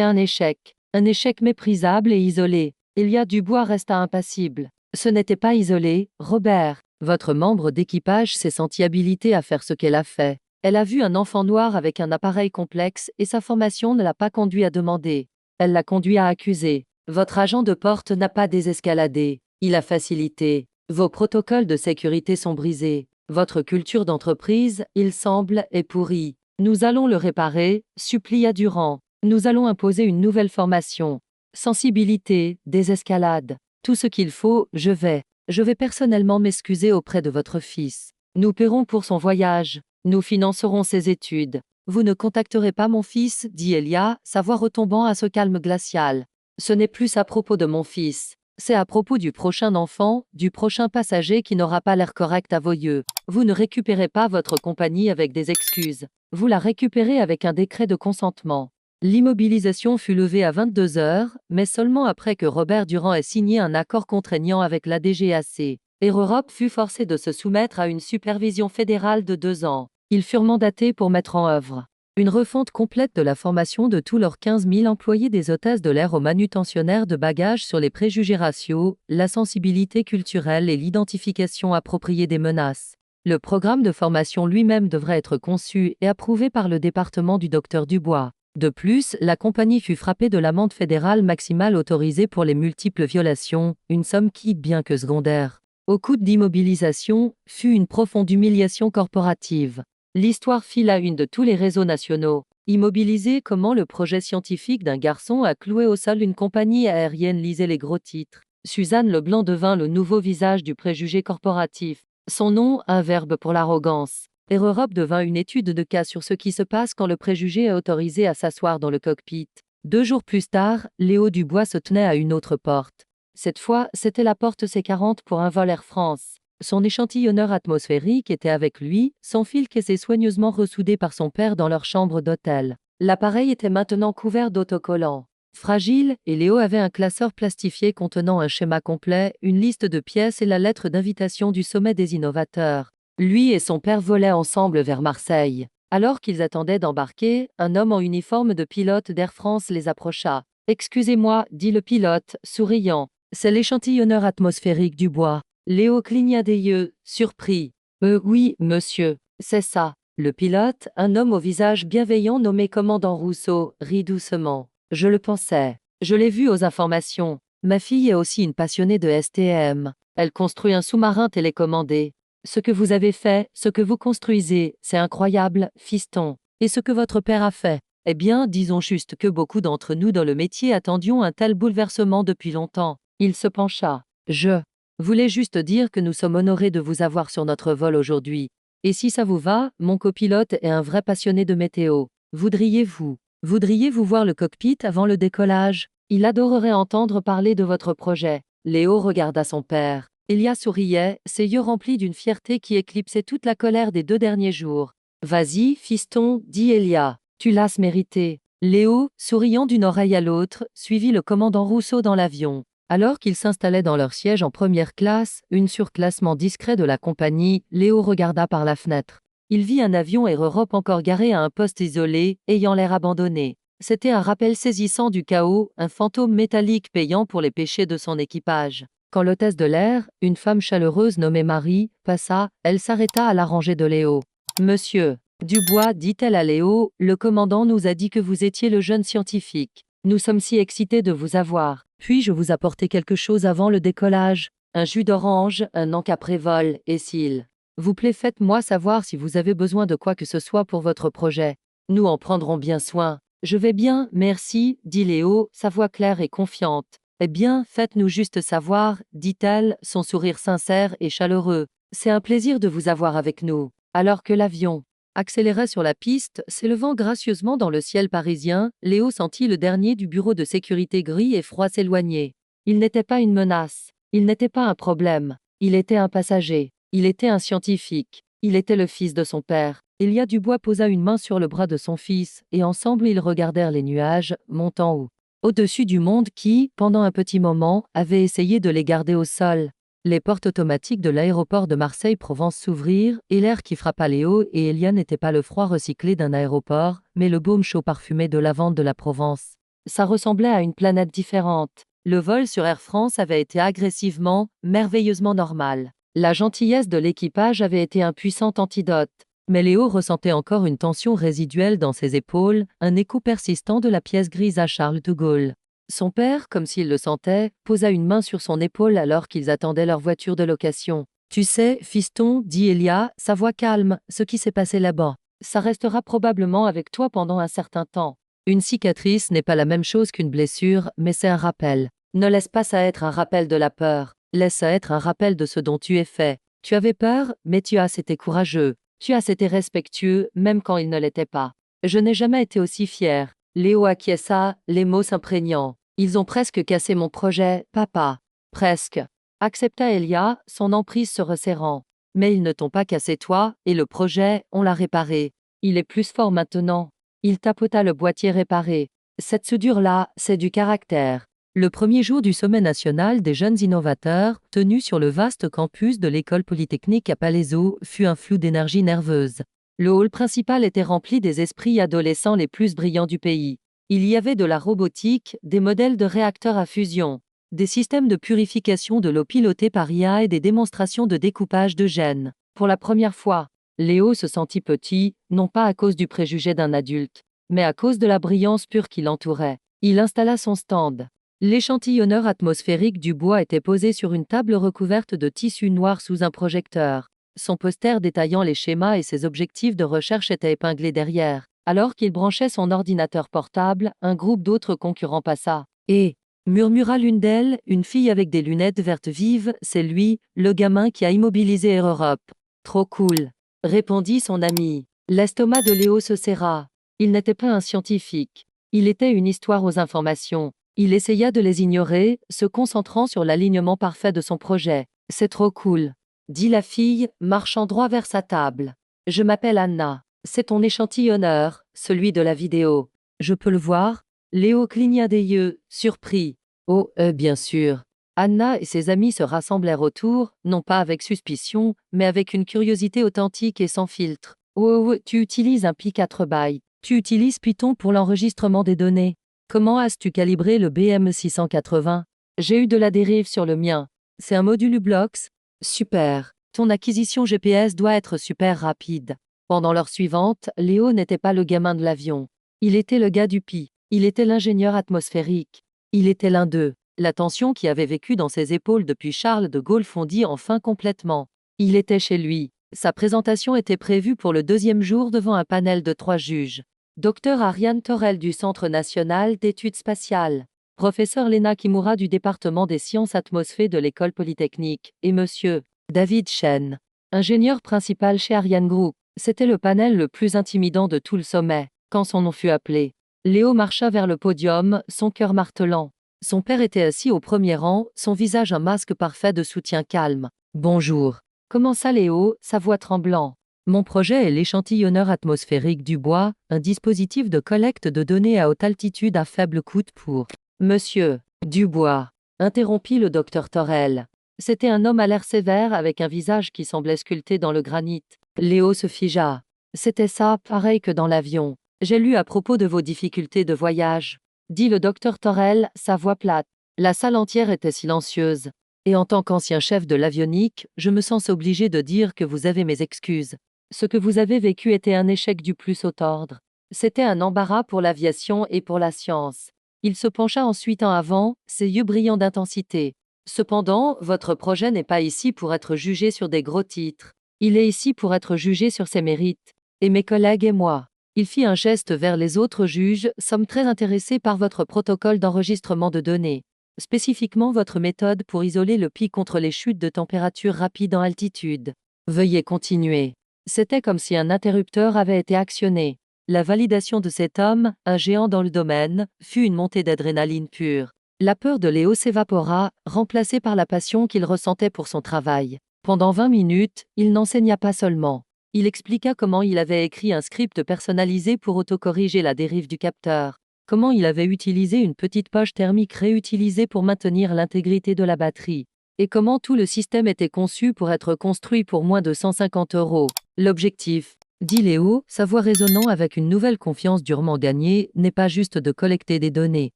[SPEAKER 1] un échec. Un échec méprisable et isolé. Elia Dubois resta impassible. Ce n'était pas isolé, Robert. Votre membre d'équipage s'est sentie habilitée à faire ce qu'elle a fait. Elle a vu un enfant noir avec un appareil complexe et sa formation ne l'a pas conduit à demander. Elle l'a conduit à accuser. Votre agent de porte n'a pas désescaladé. Il a facilité. Vos protocoles de sécurité sont brisés. Votre culture d'entreprise, il semble, est pourrie. Nous allons le réparer, supplia Durand. Nous allons imposer une nouvelle formation. Sensibilité, désescalade. Tout ce qu'il faut, je vais. Je vais personnellement m'excuser auprès de votre fils. Nous paierons pour son voyage. Nous financerons ses études. Vous ne contacterez pas mon fils, dit Elia, sa voix retombant à ce calme glacial. Ce n'est plus à propos de mon fils. C'est à propos du prochain enfant, du prochain passager qui n'aura pas l'air correct à vos yeux. Vous ne récupérez pas votre compagnie avec des excuses. Vous la récupérez avec un décret de consentement. L'immobilisation fut levée à 22 h, mais seulement après que Robert Durand ait signé un accord contraignant avec la DGAC. Air Europe fut forcé de se soumettre à une supervision fédérale de 2 ans. Ils furent mandatés pour mettre en œuvre une refonte complète de la formation de tous leurs 15 000 employés des hôtesses de l'air aux manutentionnaires de bagages sur les préjugés raciaux, la sensibilité culturelle et l'identification appropriée des menaces. Le programme de formation lui-même devrait être conçu et approuvé par le département du docteur Dubois. De plus, la compagnie fut frappée de l'amende fédérale maximale autorisée pour les multiples violations, une somme qui, bien que secondaire, au coût d'immobilisation, fut une profonde humiliation corporative. L'histoire fit la une de tous les réseaux nationaux. Immobilisé, comment le projet scientifique d'un garçon a cloué au sol une compagnie aérienne lisait les gros titres. Suzanne Leblanc devint le nouveau visage du préjugé corporatif. Son nom, un verbe pour l'arrogance. Air Europe devint une étude de cas sur ce qui se passe quand le préjugé est autorisé à s'asseoir dans le cockpit. 2 jours plus tard, Léo Dubois se tenait à une autre porte. Cette fois, c'était la porte C40 pour un vol Air France. Son échantillonneur atmosphérique était avec lui, son fil caissé soigneusement ressoudé par son père dans leur chambre d'hôtel. L'appareil était maintenant couvert d'autocollants. Fragile, et Léo avait un classeur plastifié contenant un schéma complet, une liste de pièces et la lettre d'invitation du sommet des innovateurs. Lui et son père volaient ensemble vers Marseille. Alors qu'ils attendaient d'embarquer, un homme en uniforme de pilote d'Air France les approcha. « Excusez-moi, dit le pilote, souriant. C'est l'échantillonneur atmosphérique Dubois. » Léo cligna des yeux, surpris. Oui, monsieur, c'est ça. Le pilote, un homme au visage bienveillant nommé commandant Rousseau, rit doucement. Je le pensais. Je l'ai vu aux informations. Ma fille est aussi une passionnée de STM. Elle construit un sous-marin télécommandé. Ce que vous avez fait, ce que vous construisez, c'est incroyable, fiston. Et ce que votre père a fait? Eh bien, disons juste que beaucoup d'entre nous dans le métier attendions un tel bouleversement depuis longtemps. Il se pencha. Je voulais juste dire que nous sommes honorés de vous avoir sur notre vol aujourd'hui. Et si ça vous va, mon copilote est un vrai passionné de météo. Voudriez-vous voir le cockpit avant le décollage? Il adorerait entendre parler de votre projet. Léo regarda son père. Elia souriait, ses yeux remplis d'une fierté qui éclipsait toute la colère des 2 derniers jours. Vas-y, fiston, dit Elia. Tu l'as mérité. Léo, souriant d'une oreille à l'autre, suivit le commandant Rousseau dans l'avion. Alors qu'ils s'installaient dans leur siège en première classe, une surclassement discret de la compagnie, Léo regarda par la fenêtre. Il vit un avion Air Europe encore garé à un poste isolé, ayant l'air abandonné. C'était un rappel saisissant du chaos, un fantôme métallique payant pour les péchés de son équipage. Quand l'hôtesse de l'air, une femme chaleureuse nommée Marie, passa, elle s'arrêta à la rangée de Léo. Monsieur Dubois, dit-elle à Léo, le commandant nous a dit que vous étiez le jeune scientifique. Nous sommes si excités de vous avoir. Puis-je vous apporter quelque chose avant le décollage? Un jus d'orange, un encas après-vol, et s'il vous plaît, faites-moi savoir si vous avez besoin de quoi que ce soit pour votre projet. Nous en prendrons bien soin. Je vais bien, merci, dit Léo, sa voix claire et confiante. Eh bien, faites-nous juste savoir, dit-elle, son sourire sincère et chaleureux. C'est un plaisir de vous avoir avec nous. Alors que l'avion accélérait sur la piste, s'élevant gracieusement dans le ciel parisien, Léo sentit le dernier du bureau de sécurité gris et froid s'éloigner. Il n'était pas une menace. Il n'était pas un problème. Il était un passager. Il était un scientifique. Il était le fils de son père. Elia Dubois posa une main sur le bras de son fils, et ensemble ils regardèrent les nuages, montant au-dessus du monde qui, pendant un petit moment, avait essayé de les garder au sol. Les portes automatiques de l'aéroport de Marseille-Provence s'ouvrirent, et l'air qui frappa Léo et Elia n'était pas le froid recyclé d'un aéroport, mais le baume chaud parfumé de lavande de la Provence. Ça ressemblait à une planète différente. Le vol sur Air France avait été agressivement, merveilleusement normal. La gentillesse de l'équipage avait été un puissant antidote. Mais Léo ressentait encore une tension résiduelle dans ses épaules, un écho persistant de la pièce grise à Charles de Gaulle. Son père, comme s'il le sentait, posa une main sur son épaule alors qu'ils attendaient leur voiture de location. Tu sais, fiston, dit Elia, sa voix calme, ce qui s'est passé là-bas. Ça restera probablement avec toi pendant un certain temps. Une cicatrice n'est pas la même chose qu'une blessure, mais c'est un rappel. Ne laisse pas ça être un rappel de la peur. Laisse ça être un rappel de ce dont tu es fait. Tu avais peur, mais tu as été courageux. Tu as été respectueux, même quand il ne l'était pas. Je n'ai jamais été aussi fier. Léo acquiesça, les mots s'imprégnant. Ils ont presque cassé mon projet, papa. Presque. Accepta Elia, son emprise se resserrant. Mais ils ne t'ont pas cassé toi, et le projet, on l'a réparé. Il est plus fort maintenant. Il tapota le boîtier réparé. Cette soudure-là, c'est du caractère. Le premier jour du sommet national des jeunes innovateurs, tenu sur le vaste campus de l'école polytechnique à Palaiseau, fut un flou d'énergie nerveuse. Le hall principal était rempli des esprits adolescents les plus brillants du pays. Il y avait de la robotique, des modèles de réacteurs à fusion, des systèmes de purification de l'eau pilotés par IA et des démonstrations de découpage de gènes. Pour la première fois, Léo se sentit petit, non pas à cause du préjugé d'un adulte, mais à cause de la brillance pure qui l'entourait. Il installa son stand. L'échantillonneur atmosphérique du bois était posé sur une table recouverte de tissu noir sous un projecteur. Son poster détaillant les schémas et ses objectifs de recherche était épinglé derrière. Alors qu'il branchait son ordinateur portable, un groupe d'autres concurrents passa. Et, murmura l'une d'elles, une fille avec des lunettes vertes vives, c'est lui, le gamin qui a immobilisé Air Europe. Trop cool, répondit son ami. L'estomac de Léo se serra. Il n'était pas un scientifique. Il était une histoire aux informations. Il essaya de les ignorer, se concentrant sur l'alignement parfait de son projet. C'est trop cool, dit la fille, marchant droit vers sa table. Je m'appelle Anna. C'est ton échantillonneur, celui de la vidéo. Je peux le voir? Léo cligna des yeux, surpris. Oh, bien sûr. Anna et ses amis se rassemblèrent autour, non pas avec suspicion, mais avec une curiosité authentique et sans filtre. Oh, tu utilises un Pi 4 bytes. Tu utilises Python pour l'enregistrement des données. Comment as-tu calibré le BM680? J'ai eu de la dérive sur le mien. C'est un module Ublox? Super. Ton acquisition GPS doit être super rapide. Pendant l'heure suivante, Léo n'était pas le gamin de l'avion. Il était le gars du PI. Il était l'ingénieur atmosphérique. Il était l'un d'eux. La tension qui avait vécu dans ses épaules depuis Charles de Gaulle fondit enfin complètement. Il était chez lui. Sa présentation était prévue pour le deuxième jour devant un panel de 3 juges. Dr Ariane Torel du Centre national d'études spatiales. Professeur Lena Kimura du département des sciences atmosphériques de l'École polytechnique. Et monsieur David Chen, ingénieur principal chez Ariane Group. C'était le panel le plus intimidant de tout le sommet. Quand son nom fut appelé, Léo marcha vers le podium, son cœur martelant. Son père était assis au premier rang, son visage un masque parfait de soutien calme. « Bonjour », commença Léo, sa voix tremblant. « Mon projet est l'échantillonneur atmosphérique du bois, un dispositif de collecte de données à haute altitude à faible coût pour… » Monsieur Dubois, interrompit le docteur Torel. C'était un homme à l'air sévère avec un visage qui semblait sculpté dans le granit. Léo se figea. C'était ça, pareil que dans l'avion. J'ai lu à propos de vos difficultés de voyage, dit le docteur Torel, sa voix plate. La salle entière était silencieuse. Et en tant qu'ancien chef de l'avionique, je me sens obligé de dire que vous avez mes excuses. Ce que vous avez vécu était un échec du plus haut ordre. C'était un embarras pour l'aviation et pour la science. Il se pencha ensuite en avant, ses yeux brillants d'intensité. Cependant, votre projet n'est pas ici pour être jugé sur des gros titres. Il est ici pour être jugé sur ses mérites. Et mes collègues et moi. Il fit un geste vers les autres juges, sommes très intéressés par votre protocole d'enregistrement de données. Spécifiquement votre méthode pour isoler le PI contre les chutes de température rapides en altitude. Veuillez continuer. C'était comme si un interrupteur avait été actionné. La validation de cet homme, un géant dans le domaine, fut une montée d'adrénaline pure. La peur de Léo s'évapora, remplacée par la passion qu'il ressentait pour son travail. Pendant 20 minutes, il n'enseigna pas seulement. Il expliqua comment il avait écrit un script personnalisé pour autocorriger la dérive du capteur, comment il avait utilisé une petite poche thermique réutilisée pour maintenir l'intégrité de la batterie, et comment tout le système était conçu pour être construit pour moins de 150 €. L'objectif, dit Léo, sa voix résonnant avec une nouvelle confiance durement gagnée, n'est pas juste de collecter des données.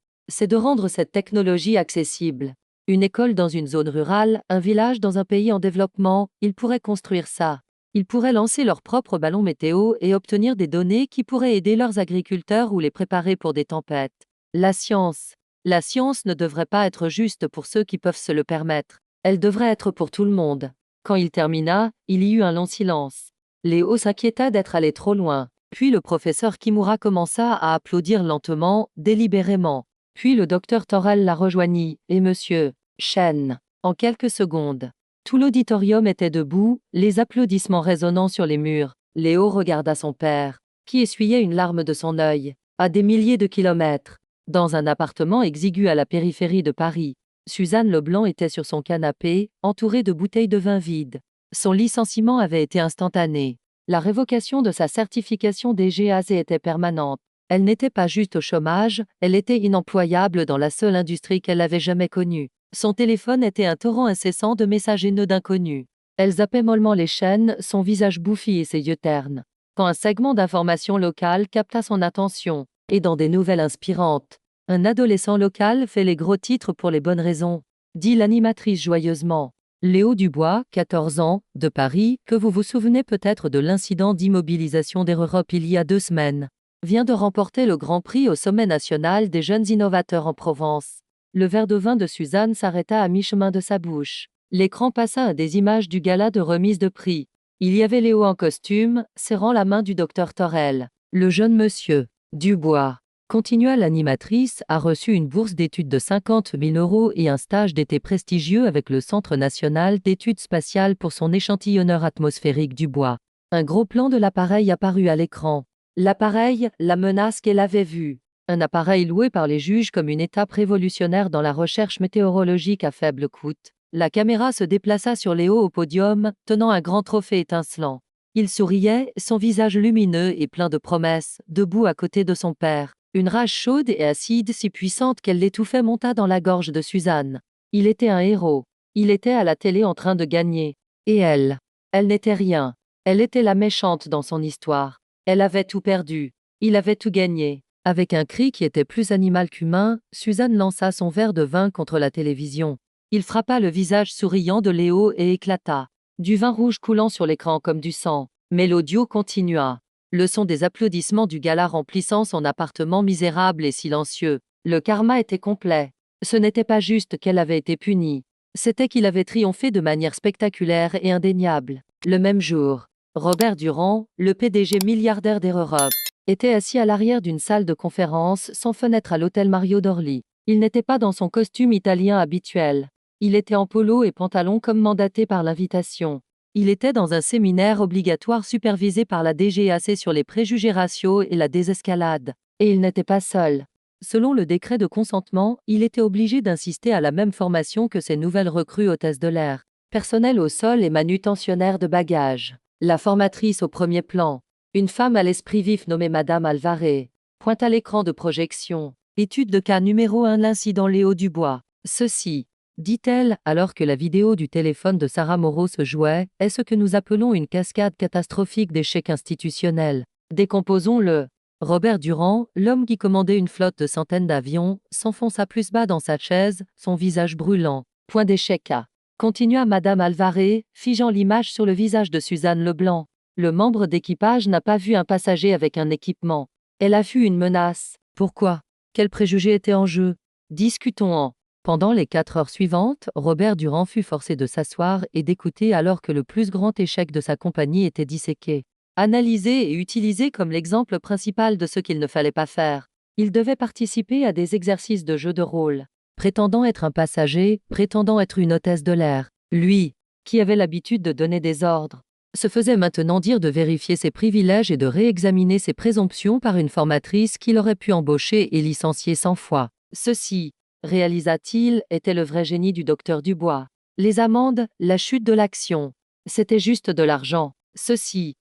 [SPEAKER 1] C'est de rendre cette technologie accessible. Une école dans une zone rurale, un village dans un pays en développement, ils pourraient construire ça. Ils pourraient lancer leur propre ballon météo et obtenir des données qui pourraient aider leurs agriculteurs ou les préparer pour des tempêtes. La science. La science ne devrait pas être juste pour ceux qui peuvent se le permettre. Elle devrait être pour tout le monde. Quand il termina, il y eut un long silence. Léo s'inquiéta d'être allé trop loin. Puis le professeur Kimura commença à applaudir lentement, délibérément. Puis le docteur Torel la rejoignit, et monsieur Chen, en quelques secondes. Tout l'auditorium était debout, les applaudissements résonnant sur les murs. Léo regarda son père, qui essuyait une larme de son œil, à des milliers de kilomètres. Dans un appartement exigu à la périphérie de Paris, Suzanne Leblanc était sur son canapé, entourée de bouteilles de vin vides. Son licenciement avait été instantané. La révocation de sa certification DGAC était permanente. Elle n'était pas juste au chômage, elle était inemployable dans la seule industrie qu'elle avait jamais connue. Son téléphone était un torrent incessant de messages haineux d'inconnus. Elle zappait mollement les chaînes, son visage bouffi et ses yeux ternes. Quand un segment d'information locale capta son attention, et dans des nouvelles inspirantes, un adolescent local fait les gros titres pour les bonnes raisons, dit l'animatrice joyeusement. Léo Dubois, 14 ans, de Paris, que vous vous souvenez peut-être de l'incident d'immobilisation d'Europe il y a 2 semaines, vient de remporter le Grand Prix au sommet national des jeunes innovateurs en Provence. Le verre de vin de Suzanne s'arrêta à mi-chemin de sa bouche. L'écran passa à des images du gala de remise de prix. Il y avait Léo en costume, serrant la main du docteur Torel. Le jeune monsieur Dubois, continua l'animatrice, a reçu une bourse d'études de 50 000 € et un stage d'été prestigieux avec le Centre national d'études spatiales pour son échantillonneur atmosphérique du bois. Un gros plan de l'appareil apparut à l'écran. L'appareil, la menace qu'elle avait vue. Un appareil loué par les juges comme une étape révolutionnaire dans la recherche météorologique à faible coût. La caméra se déplaça sur Léo au podium, tenant un grand trophée étincelant. Il souriait, son visage lumineux et plein de promesses, debout à côté de son père. Une rage chaude et acide si puissante qu'elle l'étouffait monta dans la gorge de Suzanne. Il était un héros. Il était à la télé en train de gagner. Et elle n'était rien. Elle était la méchante dans son histoire. Elle avait tout perdu. Il avait tout gagné. Avec un cri qui était plus animal qu'humain, Suzanne lança son verre de vin contre la télévision. Il frappa le visage souriant de Léo et éclata. Du vin rouge coulant sur l'écran comme du sang. Mais l'audio continua. Le son des applaudissements du gala remplissant son appartement misérable et silencieux. Le karma était complet. Ce n'était pas juste qu'elle avait été punie. C'était qu'il avait triomphé de manière spectaculaire et indéniable. Le même jour, Robert Durand, le PDG milliardaire d'Europe, était assis à l'arrière d'une salle de conférence sans fenêtre à l'hôtel Mario d'Orly. Il n'était pas dans son costume italien habituel. Il était en polo et pantalon comme mandaté par l'invitation. Il était dans un séminaire obligatoire supervisé par la DGAC sur les préjugés raciaux et la désescalade. Et il n'était pas seul. Selon le décret de consentement, il était obligé d'insister à la même formation que ses nouvelles recrues hôtesses de l'air, personnel au sol et manutentionnaire de bagages. La formatrice au premier plan, une femme à l'esprit vif nommée Madame Alvarez, pointe à l'écran de projection. Étude de cas numéro 1, l'incident Léo Dubois. Ceci, dit-elle, alors que la vidéo du téléphone de Sarah Moreau se jouait, est ce que nous appelons une cascade catastrophique d'échecs institutionnels. Décomposons-le. Robert Durand, l'homme qui commandait une flotte de centaines d'avions, s'enfonça plus bas dans sa chaise, son visage brûlant. Point d'échec à. Continua Madame Alvarez, figeant l'image sur le visage de Suzanne Leblanc. Le membre d'équipage n'a pas vu un passager avec un équipement. Elle a vu une menace. Pourquoi? Quel préjugé était en jeu? Discutons-en. Pendant les 4 heures suivantes, Robert Durand fut forcé de s'asseoir et d'écouter alors que le plus grand échec de sa compagnie était disséqué. Analysé et utilisé comme l'exemple principal de ce qu'il ne fallait pas faire. Il devait participer à des exercices de jeu de rôle. Prétendant être un passager, prétendant être une hôtesse de l'air. Lui, qui avait l'habitude de donner des ordres, se faisait maintenant dire de vérifier ses privilèges et de réexaminer ses présomptions par une formatrice qu'il aurait pu embaucher et licencier 100 fois. Ceci, réalisa-t-il, était le vrai génie du docteur Dubois. Les amendes, la chute de l'action. C'était juste de l'argent. Ceci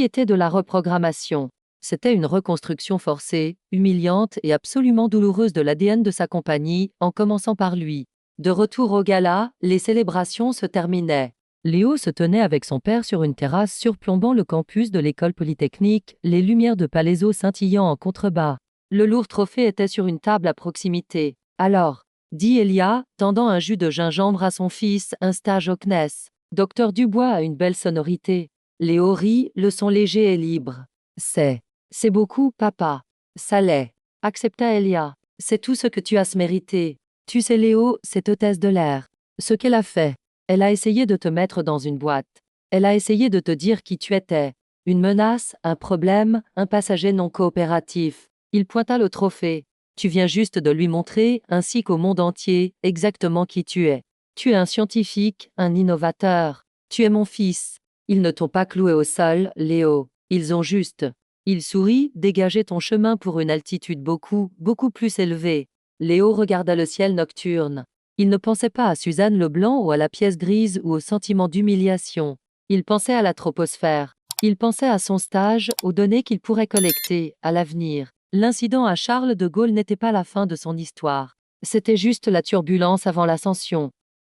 [SPEAKER 1] était de la reprogrammation. C'était une reconstruction forcée, humiliante et absolument douloureuse de l'ADN de sa compagnie, en commençant par lui. De retour au gala, les célébrations se terminaient. Léo se tenait avec son père sur une terrasse surplombant le campus de l'école polytechnique, les lumières de Palaiso scintillant en contrebas. Le lourd trophée était sur une table à proximité. Alors, dit Elia, tendant un jus de gingembre à son fils, un stage au CNES. Docteur Dubois a une belle sonorité. Léo rit, le son léger et libre. C'est beaucoup, papa. Ça l'est. Accepta Elia. C'est tout ce que tu as mérité. Tu sais Léo, cette hôtesse de l'air. Ce qu'elle a fait. Elle a essayé de te mettre dans une boîte. Elle a essayé de te dire qui tu étais. Une menace, un problème, un passager non coopératif. Il pointa le trophée. Tu viens juste de lui montrer, ainsi qu'au monde entier, exactement qui tu es. Tu es un scientifique, un innovateur. Tu es mon fils. Ils ne t'ont pas cloué au sol, Léo. Ils ont juste. Il sourit, dégagé ton chemin pour une altitude beaucoup plus élevée. Léo regarda le ciel nocturne. Il ne pensait pas à Suzanne Leblanc ou à la pièce grise ou au sentiment d'humiliation. Il pensait à la troposphère. Il pensait à son stage, aux données qu'il pourrait collecter, à l'avenir. L'incident à Charles de Gaulle n'était pas la fin de son histoire. C'était juste la turbulence avant l'ascension.